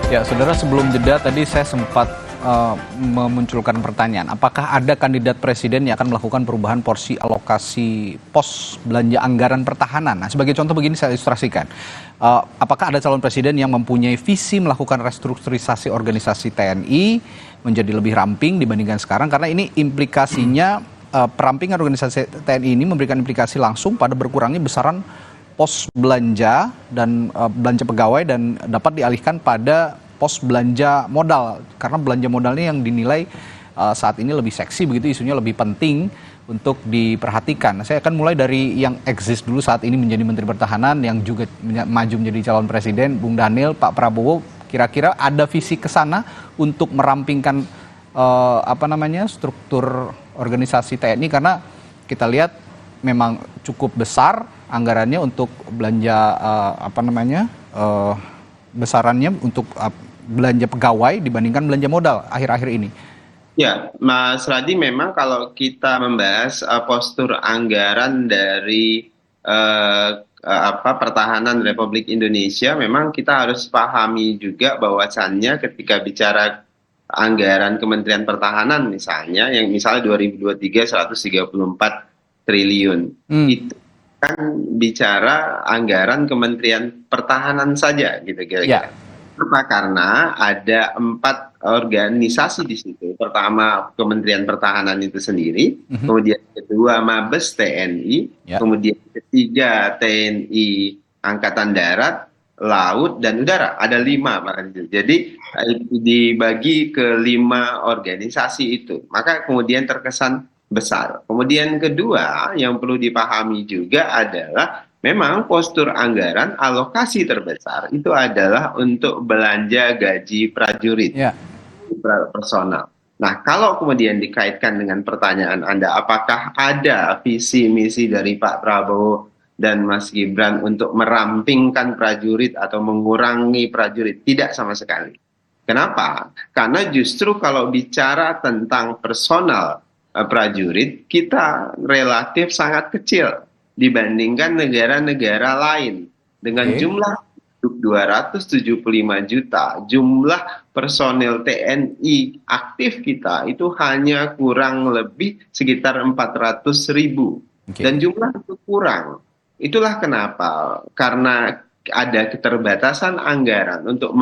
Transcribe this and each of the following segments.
Ya, saudara, sebelum jeda tadi saya sempat memunculkan pertanyaan, apakah ada kandidat presiden yang akan melakukan perubahan porsi alokasi pos belanja anggaran pertahanan? Nah, sebagai contoh begini saya ilustrasikan. Apakah ada calon presiden yang mempunyai visi melakukan restrukturisasi organisasi TNI menjadi lebih ramping dibandingkan sekarang? Karena ini implikasinya perampingan organisasi TNI ini memberikan implikasi langsung pada berkurangnya besaran pos belanja dan belanja pegawai dan dapat dialihkan pada pos belanja modal, karena belanja modalnya yang dinilai saat ini lebih seksi begitu, isunya lebih penting untuk diperhatikan. Saya akan mulai dari yang eksis dulu saat ini menjadi Menteri Pertahanan yang juga maju menjadi calon presiden, Bung Daniel. Pak Prabowo kira-kira ada visi ke sana untuk merampingkan struktur organisasi TNI, karena kita lihat memang cukup besar anggarannya untuk belanja besarannya untuk belanja pegawai dibandingkan belanja modal akhir-akhir ini. Ya, Mas Radi, memang kalau kita membahas postur anggaran dari pertahanan Republik Indonesia, memang kita harus pahami juga bahwasannya ketika bicara anggaran Kementerian Pertahanan misalnya, yang misalnya 2023 134 triliun, itu kan bicara anggaran Kementerian Pertahanan saja gitu kira-kira. Ya. Kenapa? Karena ada 4 organisasi di situ. Pertama, Kementerian Pertahanan itu sendiri, kemudian kedua Mabes TNI, Ya. kemudian ketiga TNI Angkatan Darat, Laut, dan Udara. Ada 5, Pak. Jadi dibagi ke 5 organisasi itu. Maka kemudian terkesan besar. Kemudian kedua yang perlu dipahami juga adalah memang postur anggaran alokasi terbesar itu adalah untuk belanja gaji prajurit, personal. Nah, kalau kemudian dikaitkan dengan pertanyaan Anda, apakah ada visi misi dari Pak Prabowo dan Mas Gibran untuk merampingkan prajurit atau mengurangi prajurit? Tidak sama sekali. Kenapa? Karena justru kalau bicara tentang personal prajurit, kita relatif sangat kecil dibandingkan negara-negara lain dengan jumlah 275 juta, jumlah personel TNI aktif kita itu hanya kurang lebih sekitar 400.000 dan jumlah itu kurang. Itulah kenapa, karena ada keterbatasan anggaran untuk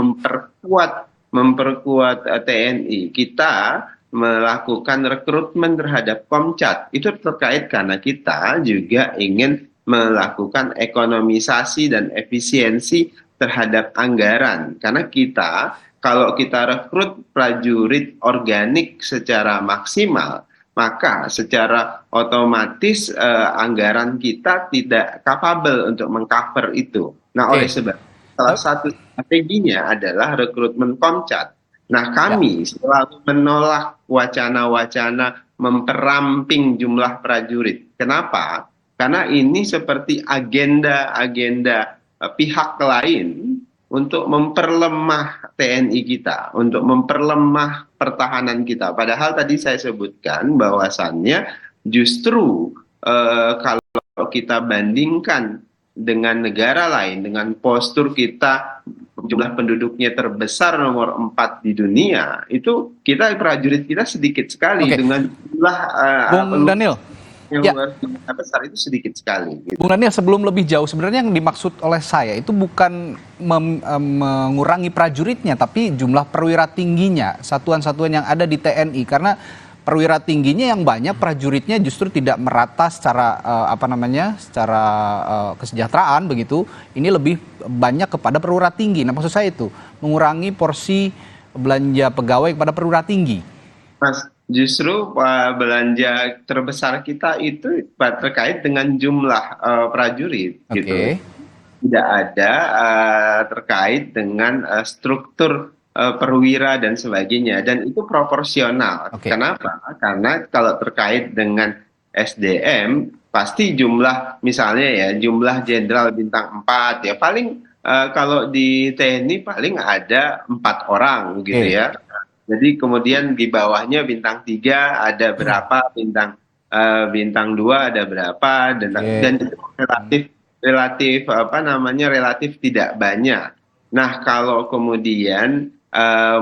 memperkuat TNI, kita melakukan rekrutmen terhadap Komcat. Itu terkait karena kita juga ingin melakukan ekonomisasi dan efisiensi terhadap anggaran. Karena kita, kalau kita rekrut prajurit organik secara maksimal, maka secara otomatis anggaran kita tidak capable untuk mengcover itu. Nah, oleh sebab salah satu strateginya adalah rekrutmen Komcat. Nah, kami selalu menolak wacana-wacana memperamping jumlah prajurit. Kenapa? Karena ini seperti agenda-agenda pihak lain untuk memperlemah TNI kita, untuk memperlemah pertahanan kita. Padahal tadi saya sebutkan bahwasannya justru kalau kita bandingkan dengan negara lain, dengan postur kita jumlah penduduknya terbesar nomor 4 di dunia, itu kita prajurit kita sedikit sekali dengan jumlah Bung Daniel, yang luar biasa besar, itu sedikit sekali. Bung Daniel, sebelum lebih jauh, sebenarnya yang dimaksud oleh saya itu bukan mengurangi prajuritnya, tapi jumlah perwira tingginya, satuan-satuan yang ada di TNI, karena perwira tingginya yang banyak, prajuritnya justru tidak merata secara secara kesejahteraan begitu. Ini lebih banyak kepada perwira tinggi. Nah, maksud saya itu mengurangi porsi belanja pegawai kepada perwira tinggi. Mas, justru belanja terbesar kita itu terkait dengan jumlah prajurit, gitu. Tidak ada terkait dengan struktur perwira dan sebagainya, dan itu proporsional. Kenapa? Karena kalau terkait dengan SDM pasti jumlah, misalnya ya, jumlah jenderal bintang 4 ya paling kalau di TNI paling ada 4 orang gitu ya. Jadi kemudian di bawahnya bintang 3 ada berapa, bintang 2 ada berapa, dan itu relatif relatif tidak banyak. Nah, kalau kemudian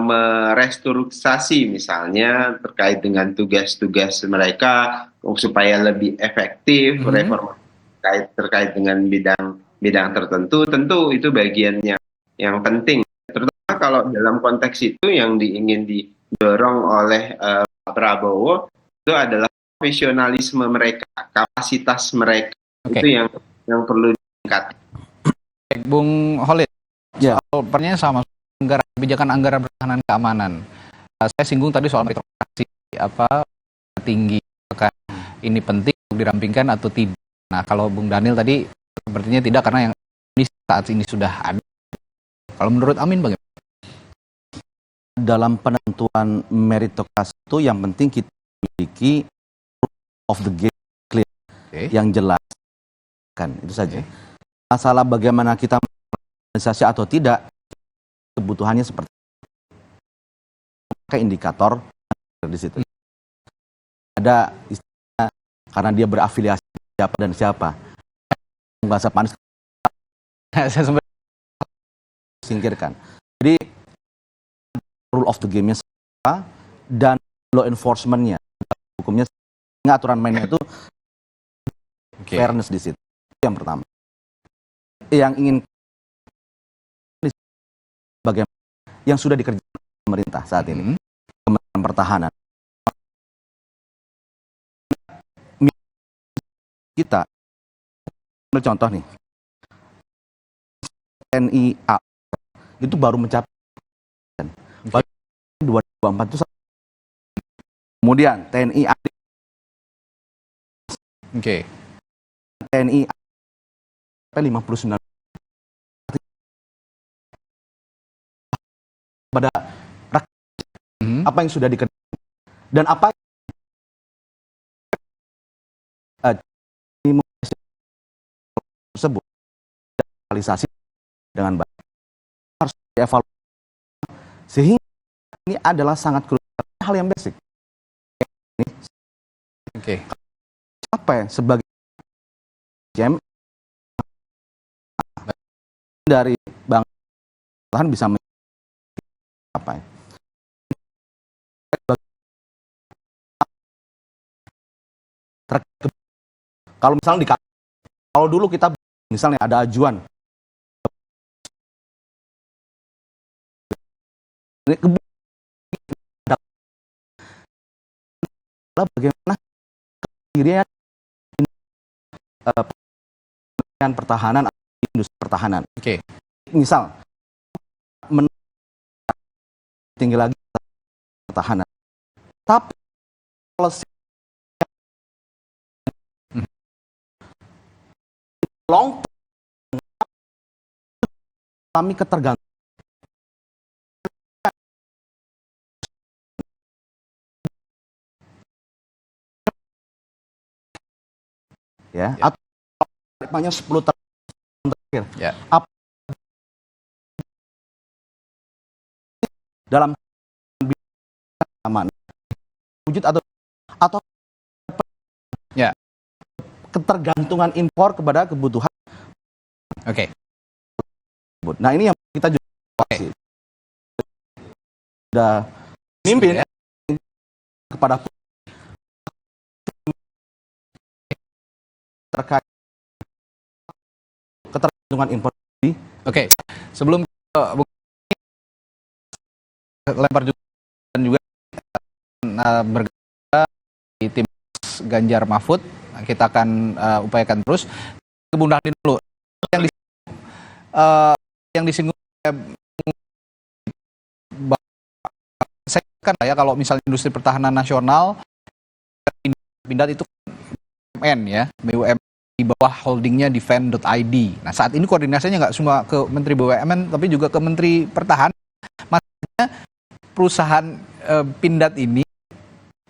merestrukturisasi misalnya terkait dengan tugas-tugas mereka supaya lebih efektif, reformasi terkait dengan bidang tertentu, tentu itu bagian yang penting. Terutama kalau dalam konteks itu yang ingin didorong oleh Pak Prabowo itu adalah profesionalisme mereka, kapasitas mereka. Oke. Itu yang perlu ditingkatkan. Baik, Bung Holid, Ya. soal pertanyaan sama kebijakan anggaran pertahanan keamanan. Saya singgung tadi soal meritokrasi tinggi, apakah ini penting untuk dirampingkan atau tidak. Nah, kalau Bung Daniel tadi sepertinya tidak karena yang ini saat ini sudah ada. Kalau menurut Amin bagaimana? Dalam penentuan meritokrasi itu yang penting kita memiliki of the game clear, yang jelas, kan itu saja. Masalah bagaimana kita organisasi atau tidak, kebutuhannya seperti indikator di situ. Ada istilah karena dia berafiliasi siapa dan siapa. Bahasa panis saya sempat singkirkan. Jadi rule of the game-nya apa dan law enforcement-nya, hukumnya, aturan mainnya itu fairness di situ. Itu yang pertama. Yang ingin bagaimana yang sudah dikerjakan pemerintah saat ini, Kementerian Pertahanan. Kita ambil contoh nih, TNI A itu baru mencapai 2024 itu. Kemudian TNI A, TNI A 59 pada apa yang sudah dikerjakan dan apa tersebut realisasi dengan baik harus dievaluasi sehingga ini adalah sangat krusial, hal yang basic. Apa ya, sebagai GM dari Bang Tuhan bisa apa ya? Kalau misalnya kalau dulu kita misalnya ada ajuan bagaimana dirinya pertahanan, industri pertahanan. Misal tinggi lagi pertahanan. Tapi policy long kami ketergantungan ya, atau hanya 10 tahun terakhir. Apa dalam aman wujud atau ketergantungan impor kepada kebutuhan. Nah, ini yang kita juga sudah mimpin kepada terkait ketergantungan impor. Sebelum lempar juga bergerak di tim Ganjar Mahfud, kita akan upayakan terus. Bung Daniel dulu, yang disinggung saya kan ya, kalau misalnya industri pertahanan nasional pindah itu BUMN ya, BUMN di bawah holdingnya defend.id. Nah, saat ini koordinasinya nggak cuma ke Menteri BUMN tapi juga ke Menteri Pertahanan. Maksudnya perusahaan Pindad ini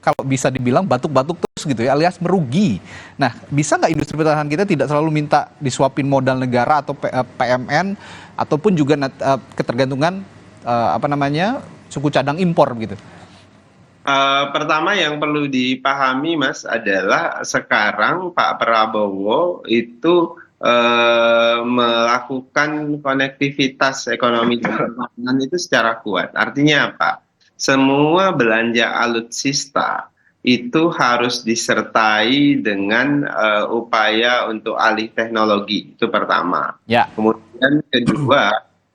kalau bisa dibilang batuk-batuk terus gitu ya, alias merugi. Nah, bisa nggak industri pertahanan kita tidak selalu minta disuapin modal negara atau PMN ataupun juga ketergantungan suku cadang impor gitu? Pertama yang perlu dipahami Mas adalah sekarang Pak Prabowo itu melakukan konektivitas ekonomi dan pertahanan itu secara kuat. Artinya apa? Semua belanja alutsista itu harus disertai dengan upaya untuk alih teknologi. Itu pertama. Ya. Kemudian kedua,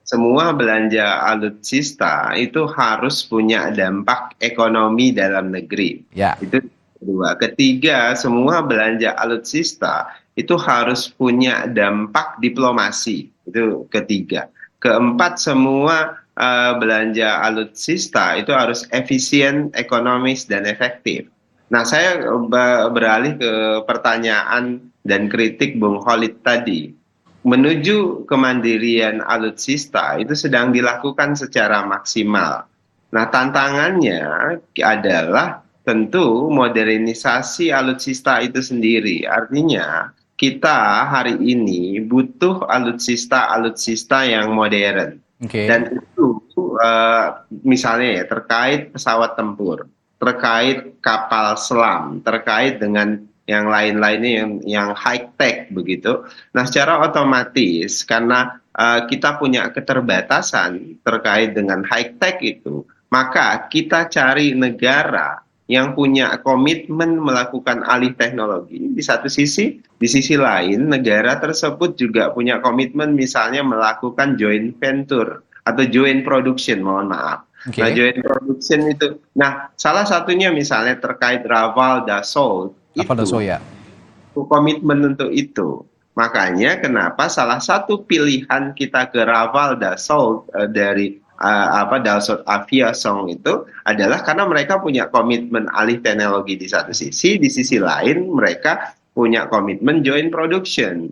semua belanja alutsista itu harus punya dampak ekonomi dalam negeri. Ya. Itu kedua. Ketiga, semua belanja alutsista itu harus punya dampak diplomasi. Itu ketiga. Keempat, semua belanja alutsista itu harus efisien, ekonomis, dan efektif. Nah, saya beralih ke pertanyaan dan kritik Bung Khalid tadi. Menuju kemandirian alutsista itu sedang dilakukan secara maksimal. Nah, tantangannya adalah tentu modernisasi alutsista itu sendiri. Artinya, kita hari ini butuh alutsista yang modern. Oke. Dan itu misalnya ya terkait pesawat tempur, terkait kapal selam, terkait dengan yang lain-lainnya yang high tech begitu. Nah, secara otomatis karena kita punya keterbatasan terkait dengan high tech itu, maka kita cari negara yang punya komitmen melakukan alih teknologi di satu sisi, di sisi lain negara tersebut juga punya komitmen misalnya melakukan joint venture atau joint production, mohon maaf. Oke. Nah, joint production itu, nah salah satunya misalnya terkait Raval Dassault Apa itu ya? komitmen untuk itu. Makanya kenapa salah satu pilihan kita ke Raval Dassault dari Dassault Aviation itu adalah karena mereka punya komitmen alih teknologi di satu sisi, di sisi lain mereka punya komitmen joint production.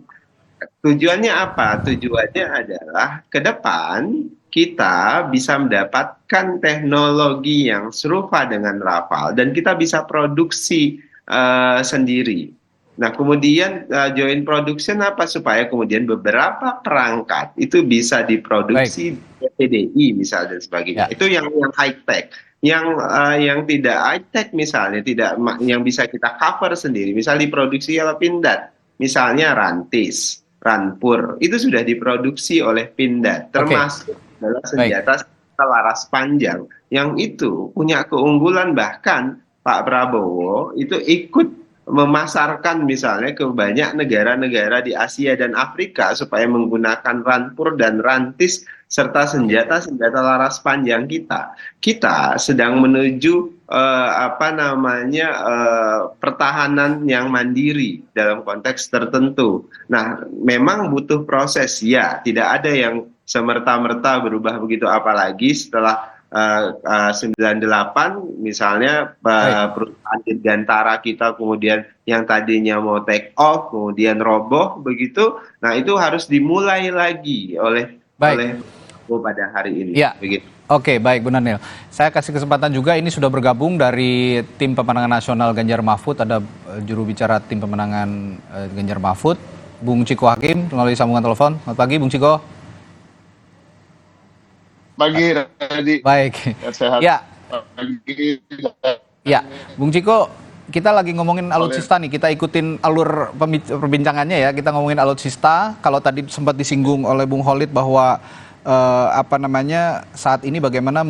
Tujuannya apa? Tujuannya adalah ke depan kita bisa mendapatkan teknologi yang serupa dengan Raval dan kita bisa produksi sendiri. Nah, kemudian joint production apa? Supaya kemudian beberapa perangkat itu bisa diproduksi di PDI misalnya dan sebagainya. Ya. Itu yang high tech. Yang tidak high tech misalnya tidak yang bisa kita cover sendiri. Misalnya diproduksi oleh Pindad, misalnya Rantis, Rampur, itu sudah diproduksi oleh Pindad, termasuk adalah senjata laras panjang yang itu punya keunggulan, bahkan Pak Prabowo itu ikut memasarkan misalnya ke banyak negara-negara di Asia dan Afrika supaya menggunakan Rampur dan Rantis serta senjata-senjata laras panjang kita. Kita sedang menuju pertahanan yang mandiri dalam konteks tertentu. Nah, memang butuh proses, ya. Tidak ada yang semerta-merta berubah begitu, apalagi setelah 98 misalnya perusahaan dirgantara kita kemudian yang tadinya mau take off kemudian roboh begitu. Nah, itu harus dimulai lagi oleh pada hari ini. Ya. Begitu. Oke, baik Bu Daniel. Saya kasih kesempatan juga, ini sudah bergabung dari tim pemenangan nasional Ganjar Mahfud, ada juru bicara tim pemenangan Ganjar Mahfud, Bung Ciko Hakim melalui sambungan telepon. Selamat pagi Bung Ciko. Pagi, Radi. Baik. Sehat. Ya. Pagi. Ya, Bung Ciko, kita lagi ngomongin alutsista nih. Kita ikutin alur perbincangannya ya. Kita ngomongin alutsista. Kalau tadi sempat disinggung oleh Bung Khalid bahwa saat ini bagaimana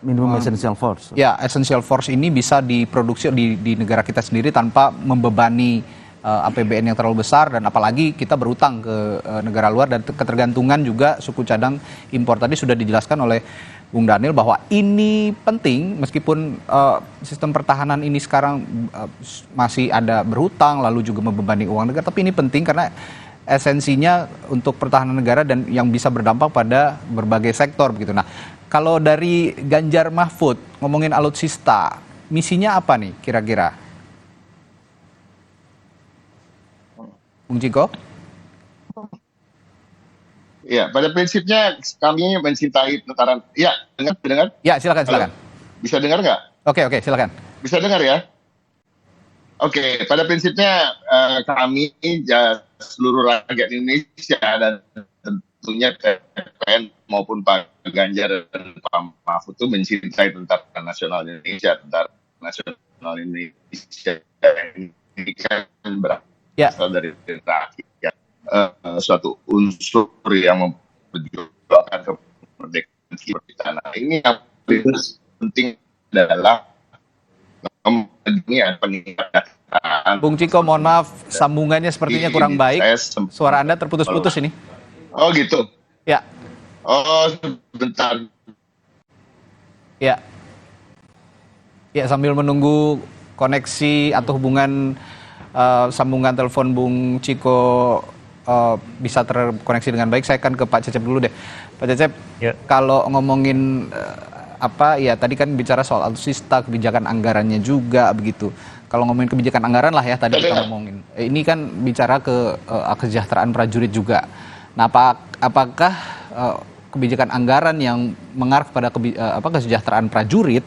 minimum essential force. Ya, essential force ini bisa diproduksi di negara kita sendiri tanpa membebani APBN yang terlalu besar, dan apalagi kita berutang ke negara luar dan ketergantungan juga suku cadang impor. Tadi sudah dijelaskan oleh Bung Daniel bahwa ini penting meskipun sistem pertahanan ini sekarang masih ada berhutang lalu juga membebani uang negara, tapi ini penting karena esensinya untuk pertahanan negara dan yang bisa berdampak pada berbagai sektor begitu. Nah, kalau dari Ganjar Mahfud ngomongin alutsista, misinya apa nih kira-kira? Bung Ciko? Ya, pada prinsipnya kami mencintai tentara. Ya, dengar? Ya, silakan. Bisa dengar nggak? Oke, silakan. Bisa dengar ya? Oke, pada prinsipnya kami seluruh rakyat Indonesia dan tentunya TPN maupun Pak Ganjar dan Pak Mahfud itu mencintai tentara nasional Indonesia, tentara nasional Indonesia kan Ya, berasal dari rakyat, suatu unsur yang memperjuangkan kemerdekaan kita. Nah, ini yang paling penting adalah peningkatan. Bung Ciko, mohon maaf, sambungannya sepertinya kurang baik. Suara Anda terputus-putus ini. Oh gitu. Ya, Oh sebentar. ya. Ya, sambil menunggu koneksi atau hubungan sambungan telepon Bung Ciko bisa terkoneksi dengan baik, saya akan ke Pak Cecep dulu deh. Pak Cecep, Ya. kalau ngomongin ya tadi kan bicara soal alutsista, kebijakan anggarannya juga begitu. Kalau ngomongin kebijakan anggaran lah ya tadi kita ngomongin. Ini kan bicara ke kesejahteraan prajurit juga. Nah, apakah kebijakan anggaran yang mengarah kepada kesejahteraan prajurit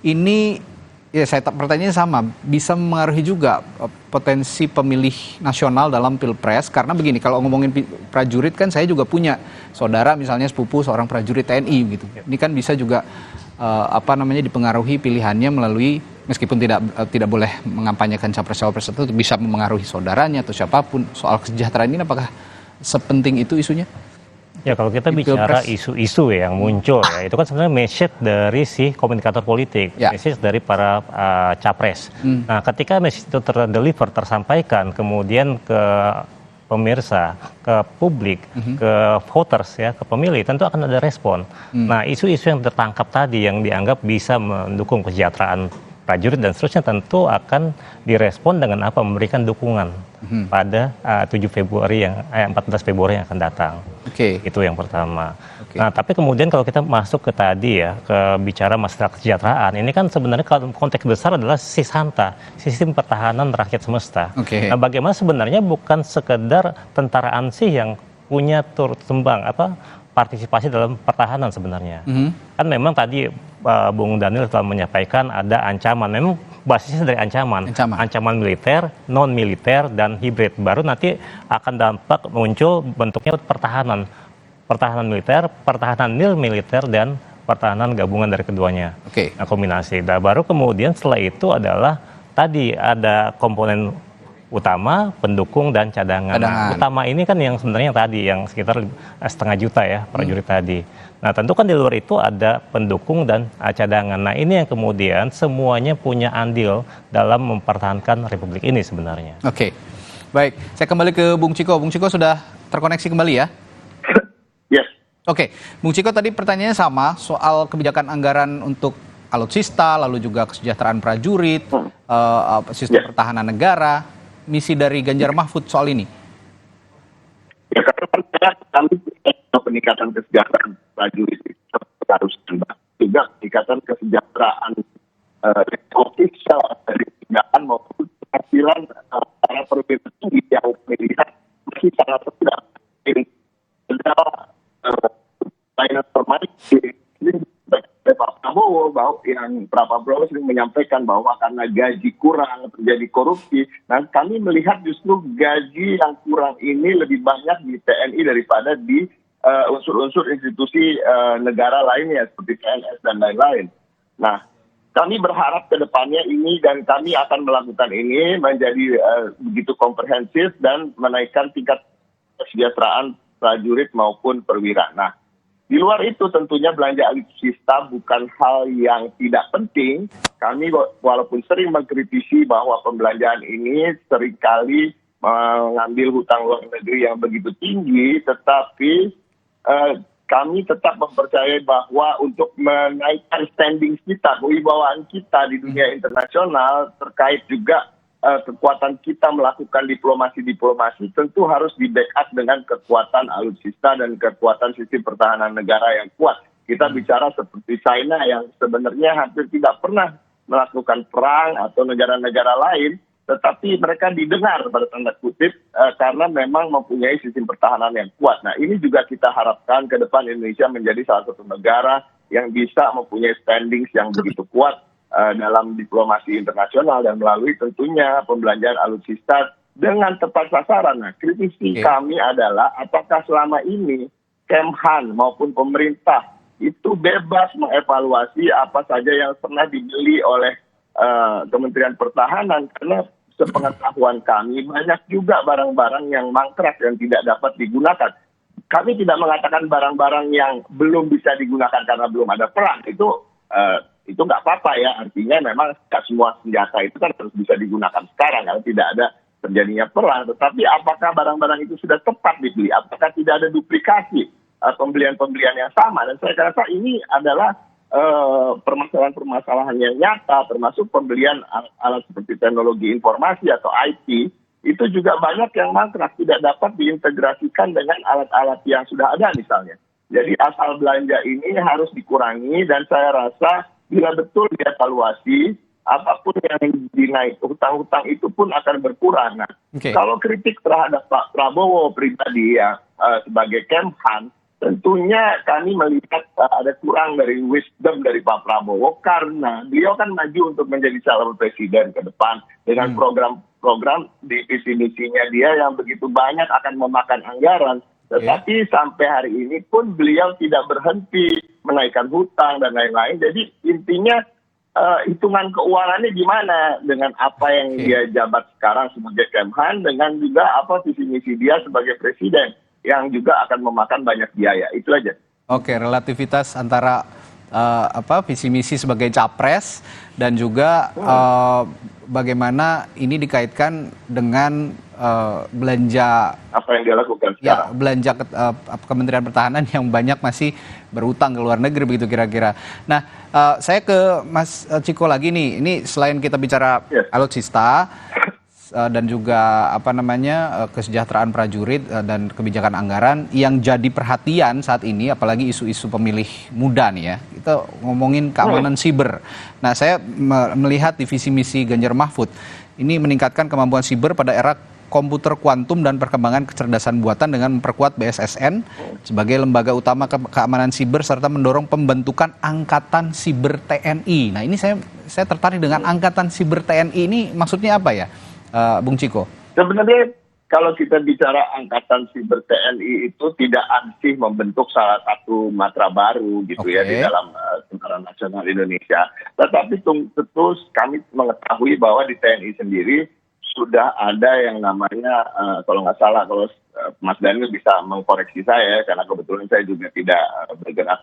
ini, ya saya pertanyaannya sama, bisa mengaruhi juga potensi pemilih nasional dalam Pilpres? Karena begini, kalau ngomongin prajurit kan saya juga punya saudara misalnya sepupu seorang prajurit TNI gitu. Ini kan bisa juga dipengaruhi pilihannya melalui, meskipun tidak boleh mengampanyekan capres-cawapres itu, bisa memengaruhi saudaranya atau siapapun. Soal kesejahteraan ini apakah sepenting itu isunya? Ya, kalau kita Di bicara Pilpres. isu-isu yang muncul ya, itu kan sebenarnya message dari si komunikator politik, Ya. message dari para capres. Nah, ketika message itu tersampaikan, kemudian ke pemirsa, ke publik, ke voters ya, ke pemilih, tentu akan ada respon. Nah, isu-isu yang tertangkap tadi yang dianggap bisa mendukung kesejahteraan prajurit dan seterusnya tentu akan direspon dengan apa? Memberikan dukungan pada 14 Februari yang akan datang. Oke. Itu yang pertama. Oke. Nah, tapi kemudian kalau kita masuk ke tadi ya, ke bicara masalah kesejahteraan, ini kan sebenarnya kalau konteks besar adalah SISANTA, Sistem Pertahanan Rakyat Semesta. Oke. Nah, bagaimana sebenarnya bukan sekedar tentara ANSI yang punya turut sembang partisipasi dalam pertahanan sebenarnya. Kan memang tadi Bung Daniel telah menyampaikan ada ancaman, memang basisnya dari ancaman militer, non militer dan hibrid. Baru nanti akan dampak muncul bentuknya pertahanan militer, pertahanan nil militer dan pertahanan gabungan dari keduanya. Oke. Nah, kombinasi. Nah, baru kemudian setelah itu adalah tadi ada komponen utama, pendukung dan cadangan. Nah, utama ini kan yang sebenarnya yang tadi yang sekitar 500 juta ya prajurit tadi. Nah, tentu kan di luar itu ada pendukung dan cadangan. Nah, ini yang kemudian semuanya punya andil dalam mempertahankan Republik ini sebenarnya. Oke. Baik, saya kembali ke Bung Ciko. Bung Ciko sudah terkoneksi kembali ya? Yes. Oke, Bung Ciko tadi pertanyaannya sama soal kebijakan anggaran untuk alutsista, lalu juga kesejahteraan prajurit, sistem pertahanan negara. Misi dari Ganjar Mahfud soal ini? Ya, karena kami peningkatan kesejahteraan prajurit itu harus juga peningkatan kesejahteraan ofisial dari tindakan maupun penghasilan para perwira tinggi yang melihat masih sangat rendah. Layanan terbaik ini Pak Prabowo yang Pak Prabowo sering menyampaikan bahwa karena gaji kurang terjadi korupsi. Nah, kami melihat justru gaji yang kurang ini lebih banyak di TNI daripada di unsur-unsur institusi negara lainnya seperti PNS dan lain-lain. Nah, kami berharap ke depannya ini dan kami akan melakukan ini menjadi begitu komprehensif dan menaikkan tingkat kesejahteraan prajurit maupun perwira. Nah, di luar itu tentunya belanja alutsista bukan hal yang tidak penting. Kami walaupun sering mengkritisi bahwa pembelanjaan ini seringkali mengambil hutang luar negeri yang begitu tinggi, tetapi kami tetap mempercayai bahwa untuk menaikkan standing kita, kewibawaan kita di dunia internasional terkait juga kekuatan kita melakukan diplomasi tentu harus di-backup dengan kekuatan alutsista dan kekuatan sistem pertahanan negara yang kuat. Kita bicara seperti China yang sebenarnya hampir tidak pernah melakukan perang atau negara-negara lain, tetapi mereka didengar pada tanda kutip karena memang mempunyai sistem pertahanan yang kuat. Nah, ini juga kita harapkan ke depan Indonesia menjadi salah satu negara yang bisa mempunyai standing yang begitu kuat dalam diplomasi internasional dan melalui tentunya pembelanjaan alutsista dengan tepat sasaran. Nah, kritisi kami adalah apakah selama ini Kemhan maupun pemerintah itu bebas mengevaluasi apa saja yang pernah dibeli oleh Kementerian Pertahanan, karena sepengetahuan kami banyak juga barang-barang yang mangkrak yang tidak dapat digunakan. Kami tidak mengatakan barang-barang yang belum bisa digunakan karena belum ada perang. Itu nggak apa-apa ya. Artinya memang tidak semua senjata itu kan harus bisa digunakan sekarang kalau tidak ada terjadinya perang. Tetapi apakah barang-barang itu sudah tepat dibeli? Apakah tidak ada duplikasi pembelian-pembelian yang sama? Dan saya rasa ini adalah permasalahan-permasalahan yang nyata, termasuk pembelian alat seperti teknologi informasi atau IT. Itu juga banyak yang mangkrak, tidak dapat diintegrasikan dengan alat-alat yang sudah ada misalnya. Jadi asal belanja ini harus dikurangi dan saya rasa bila betul dievaluasi, apapun yang dinaik, hutang-hutang itu pun akan berkurang. Nah, kalau kritik terhadap Pak Prabowo pribadi ya sebagai Kemhan, tentunya kami melihat ada kurang dari wisdom dari Pak Prabowo karena beliau kan maju untuk menjadi calon presiden ke depan dengan program di visi misinya dia yang begitu banyak akan memakan anggaran. Tetapi sampai hari ini pun beliau tidak berhenti menaikkan hutang dan lain-lain. Jadi intinya hitungan keuangannya gimana dengan apa yang dia jabat sekarang sebagai Kemhan dengan juga apa visi misi dia sebagai presiden yang juga akan memakan banyak biaya. Itu aja. Oke, relativitas antara visi misi sebagai capres dan juga bagaimana ini dikaitkan dengan belanja apa yang dia lakukan sekarang. Ya, belanja Kementerian Pertahanan yang banyak masih berutang ke luar negeri begitu kira-kira. Nah, saya ke Mas Ciko lagi nih. Ini selain kita bicara alutsista dan juga kesejahteraan prajurit dan kebijakan anggaran yang jadi perhatian saat ini, apalagi isu-isu pemilih muda nih ya, kita ngomongin keamanan siber. Nah, saya melihat di visi misi Ganjar Mahfud ini meningkatkan kemampuan siber pada era komputer kuantum dan perkembangan kecerdasan buatan dengan memperkuat BSSN sebagai lembaga utama keamanan siber serta mendorong pembentukan Angkatan Siber TNI. Nah, ini saya tertarik dengan Angkatan Siber TNI ini maksudnya apa ya? Bung Ciko. Sebenarnya kalau kita bicara Angkatan Siber TNI itu tidak ansih membentuk salah satu matra baru gitu ya di dalam Tentara Nasional Indonesia. Tetapi tentu kami mengetahui bahwa di TNI sendiri sudah ada yang namanya kalau nggak salah, kalau Mas Daniel bisa mengkoreksi saya karena kebetulan saya juga tidak bergerak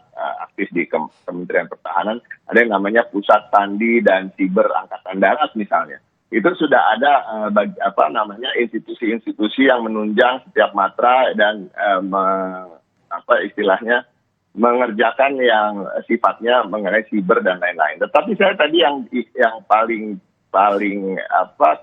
aktif di Kementerian Pertahanan, ada yang namanya Pusat Sandi dan Siber Angkatan Darat misalnya. Itu sudah ada institusi-institusi yang menunjang setiap matra dan mengerjakan yang sifatnya mengenai siber dan lain-lain. Tetapi saya tadi yang paling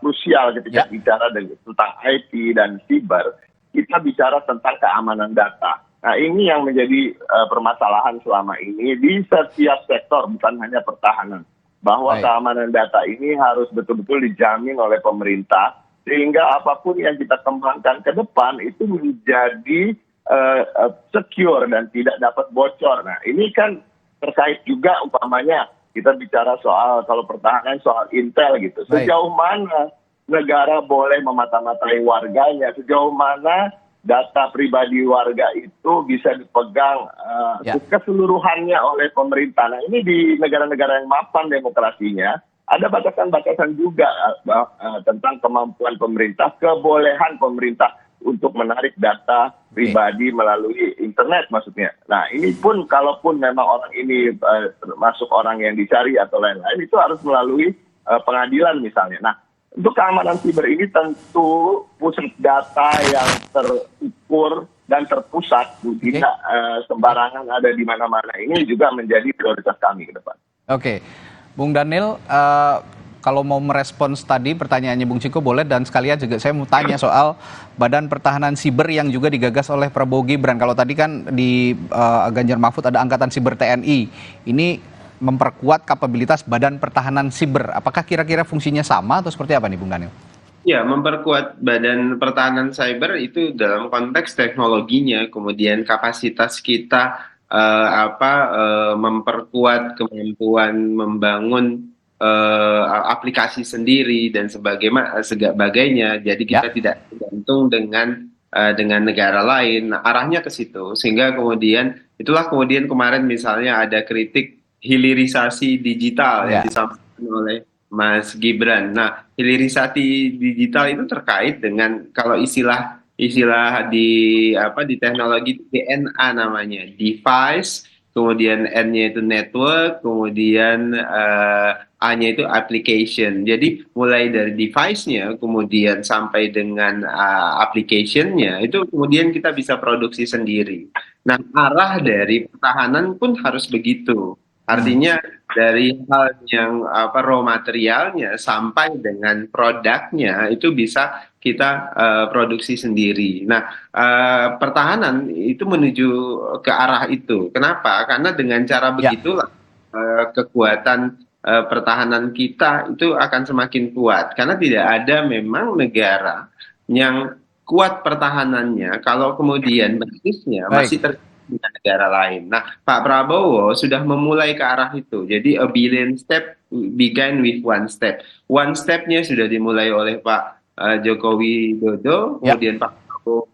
krusial ketika bicara tentang IT dan siber, kita bicara tentang keamanan data. Nah, ini yang menjadi permasalahan selama ini di setiap sektor, bukan hanya pertahanan. Bahwa keamanan data ini harus betul-betul dijamin oleh pemerintah sehingga apapun yang kita kembangkan ke depan itu menjadi secure dan tidak dapat bocor. Nah, ini kan terkait juga umpamanya kita bicara soal kalau pertahanan soal intel gitu. Sejauh mana negara boleh memata-matai warganya, sejauh mana data pribadi warga itu bisa dipegang keseluruhannya oleh pemerintah. Nah, ini di negara-negara yang mapan demokrasinya, ada batasan-batasan juga tentang kemampuan pemerintah, kebolehan pemerintah untuk menarik data pribadi melalui internet maksudnya. Nah, ini pun kalaupun memang orang ini termasuk orang yang dicari atau lain-lain, itu harus melalui pengadilan misalnya. Nah, untuk keamanan siber ini tentu pusat data yang terukur dan terpusat, tidak sembarangan ada di mana-mana. Ini juga menjadi prioritas kami ke depan. Oke, Bung Daniel, kalau mau merespons tadi pertanyaannya Bung Ciko boleh, dan sekalian juga saya mau tanya soal Badan Pertahanan Siber yang juga digagas oleh Prabowo Gibran. Kalau tadi kan di Ganjar Mahfud ada Angkatan Siber TNI, ini memperkuat kapabilitas Badan Pertahanan Siber. Apakah kira-kira fungsinya sama atau seperti apa nih Bung Daniel? Ya, memperkuat Badan Pertahanan Cyber itu dalam konteks teknologinya, kemudian kapasitas kita memperkuat kemampuan membangun aplikasi sendiri dan sebagainya. Jadi kita tidak tergantung dengan negara lain. Nah, arahnya ke situ, sehingga kemudian kemarin misalnya ada kritik hilirisasi digital yang disampaikan oleh Mas Gibran. Nah, hilirisasi digital itu terkait dengan kalau istilah di teknologi itu DNA namanya, device, kemudian N-nya itu network, kemudian A-nya itu application. Jadi mulai dari device-nya, kemudian sampai dengan application-nya, itu kemudian kita bisa produksi sendiri. Nah, arah dari pertahanan pun harus begitu. Artinya dari hal yang raw materialnya sampai dengan produknya itu bisa kita produksi sendiri. Nah, pertahanan itu menuju ke arah itu. Kenapa? Karena dengan cara begitulah kekuatan pertahanan kita itu akan semakin kuat. Karena tidak ada memang negara yang kuat pertahanannya kalau kemudian basisnya masih dengan negara lain. Nah, Pak Prabowo sudah memulai ke arah itu. Jadi a billion step began with one step. One step-nya sudah dimulai oleh Pak Joko Widodo, kemudian Pak Prabowo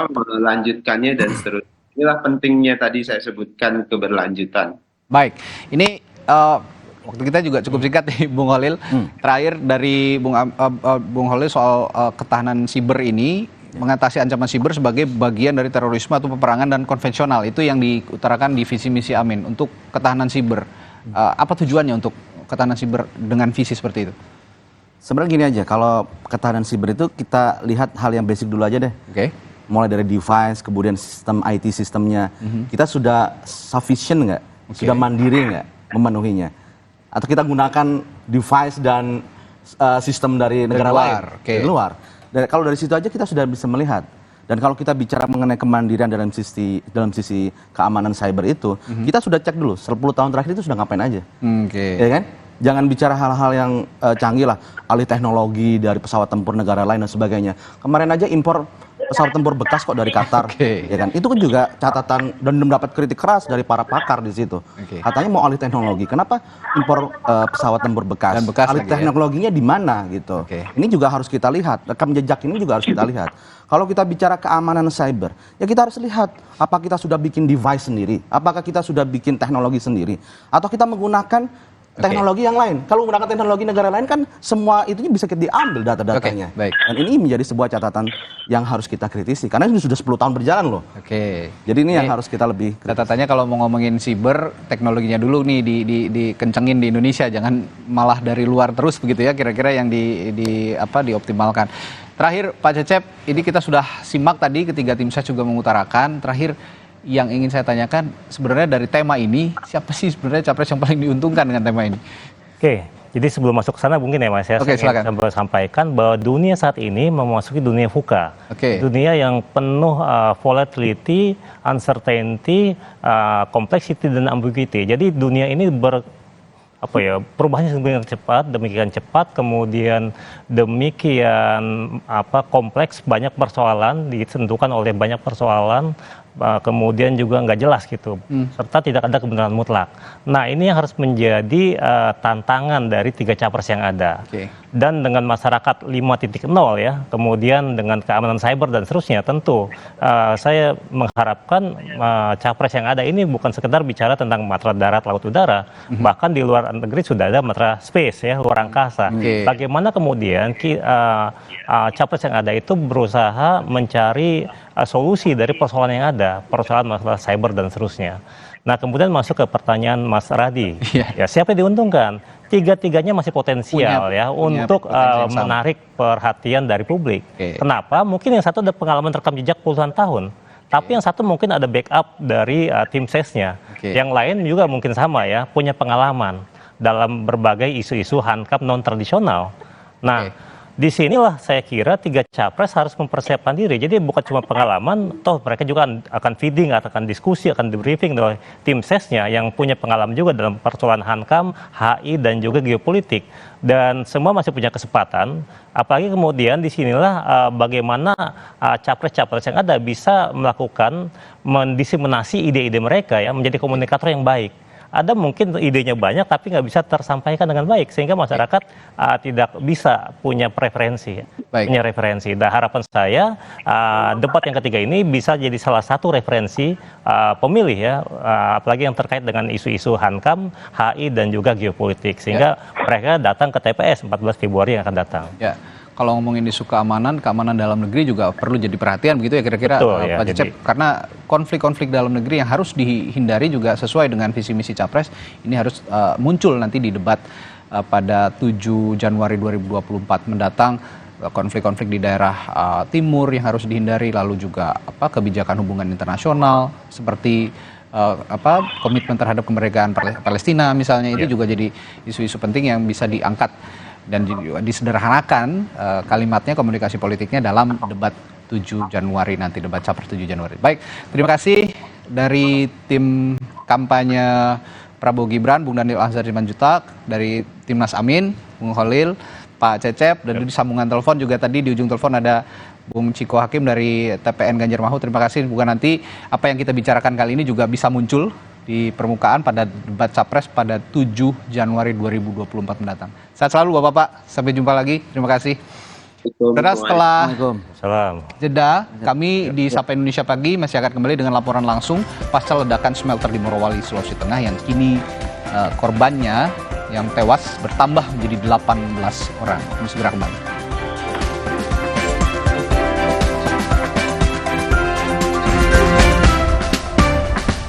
melanjutkannya dan seterusnya. Inilah pentingnya tadi saya sebutkan keberlanjutan. Baik, ini waktu kita juga cukup singkat nih, Bung Holil. Terakhir dari Bung Holil soal ketahanan siber ini, mengatasi ancaman siber sebagai bagian dari terorisme atau peperangan dan konvensional. Itu yang diutarakan di visi misi Amin untuk ketahanan siber. Apa tujuannya untuk ketahanan siber dengan visi seperti itu? Sebenarnya gini aja, kalau ketahanan siber itu kita lihat hal yang basic dulu aja deh. Oke. Mulai dari device, kemudian sistem IT sistemnya. Kita sudah sufficient nggak? Sudah mandiri nggak memenuhinya? Atau kita gunakan device dan sistem dari negara lain? Dari luar. Kalau dari situ aja kita sudah bisa melihat. Dan kalau kita bicara mengenai kemandirian dalam sisi keamanan cyber itu, kita sudah cek dulu 10 tahun terakhir itu sudah ngapain aja. Ya kan? Jangan bicara hal-hal yang canggih lah, alih teknologi dari pesawat tempur negara lain dan sebagainya. Kemarin aja impor pesawat tempur bekas kok dari Qatar, ya kan? Itu kan juga catatan dan mendapat kritik keras dari para pakar di situ. Katanya mau alih teknologi, kenapa impor pesawat tempur bekas? Alih teknologinya di mana gitu? Ini juga harus kita lihat, rekam jejak ini juga harus kita lihat. Kalau kita bicara keamanan cyber, ya kita harus lihat apa kita sudah bikin device sendiri, apakah kita sudah bikin teknologi sendiri, atau kita menggunakan teknologi yang lain. Kalau menggunakan teknologi negara lain kan semua itu bisa diambil data-datanya. Dan ini menjadi sebuah catatan yang harus kita kritisi. Karena ini sudah 10 tahun berjalan loh. Jadi ini yang harus kita lebih kritisi. Catatannya kalau mau ngomongin siber, teknologinya dulu nih dikencengin di Indonesia. Jangan malah dari luar terus begitu ya, kira-kira yang dioptimalkan. Terakhir Pak Cecep, ini kita sudah simak tadi ketiga tim ses juga mengutarakan. Terakhir, yang ingin saya tanyakan sebenarnya dari tema ini, siapa sih sebenarnya capres yang paling diuntungkan dengan tema ini? Oke, jadi sebelum masuk ke sana mungkin ya Mas, saya ingin sampaikan bahwa dunia saat ini memasuki dunia VUCA. Dunia yang penuh volatility, uncertainty, complexity dan ambiguity. Jadi dunia ini perubahannya demikian cepat, kemudian demikian kompleks, banyak persoalan, ditentukan oleh banyak persoalan, kemudian juga nggak jelas gitu, serta tidak ada kebenaran mutlak. Nah, ini yang harus menjadi tantangan dari tiga capres yang ada. Dan dengan masyarakat 5.0 ya, kemudian dengan keamanan cyber dan seterusnya, tentu saya mengharapkan capres yang ada ini bukan sekedar bicara tentang matra darat, laut, udara, bahkan di luar negeri sudah ada matra space ya, luar angkasa. Bagaimana kemudian capres yang ada itu berusaha mencari solusi dari persoalan yang ada, persoalan masalah cyber dan seterusnya. Nah, kemudian masuk ke pertanyaan Mas Radi. Ya, siapa yang diuntungkan? Tiga-tiganya masih potensial untuk menarik perhatian dari publik. Kenapa? Mungkin yang satu ada pengalaman rekam jejak puluhan tahun, tapi yang satu mungkin ada backup dari tim sesnya. Yang lain juga mungkin sama ya, punya pengalaman dalam berbagai isu-isu hankam non tradisional. Nah, di sinilah saya kira tiga capres harus mempersiapkan diri. Jadi bukan cuma pengalaman, toh mereka juga akan feeding, akan diskusi, akan debriefing oleh tim sesnya yang punya pengalaman juga dalam persoalan hankam, HI dan juga geopolitik. Dan semua masih punya kesempatan. Apalagi kemudian di sinilah bagaimana capres-capres yang ada bisa melakukan mendiseminasi ide-ide mereka ya, menjadi komunikator yang baik. ada mungkin idenya banyak tapi nggak bisa tersampaikan dengan baik sehingga masyarakat tidak bisa punya preferensi, Baik. punya referensi. Dan harapan saya debat yang ketiga ini bisa jadi salah satu referensi pemilih ya, apalagi yang terkait dengan isu-isu Hankam, HI dan juga geopolitik sehingga mereka datang ke TPS 14 Februari yang akan datang. Ya, kalau ngomongin isu keamanan dalam negeri juga perlu jadi perhatian begitu ya kira-kira Betul, ya, Pak Cecep. Karena konflik-konflik dalam negeri yang harus dihindari juga sesuai dengan visi misi Capres ini harus muncul nanti di debat pada 7 Januari 2024 mendatang. Konflik-konflik di daerah timur yang harus dihindari, lalu juga kebijakan hubungan internasional seperti komitmen terhadap kemerdekaan Palestina misalnya, itu juga jadi isu-isu penting yang bisa diangkat dan disederhanakan kalimatnya, komunikasi politiknya dalam debat 7 Januari nanti, debat Capres 7 Januari. Baik, terima kasih dari tim kampanye Prabowo Gibran, Bung Daniel Ahzar Simanjuntak, dari Timnas Amin, Bung Khalil, Pak Cecep, dan di sambungan telepon juga tadi di ujung telepon ada Bung Ciko Hakim dari TPN Ganjar Mahfud. Terima kasih. Bukan nanti apa yang kita bicarakan kali ini juga bisa muncul di permukaan pada debat Capres pada 7 Januari 2024 mendatang. Sehat selalu Bapak-Bapak. Sampai jumpa lagi. Terima kasih. Saudara, setelah Salam. jeda, kami di Sapa Indonesia Pagi masih akan kembali dengan laporan langsung pasca ledakan smelter di Morowali, Sulawesi Tengah yang kini korbannya yang tewas bertambah menjadi 18 orang. Kami segera kembali.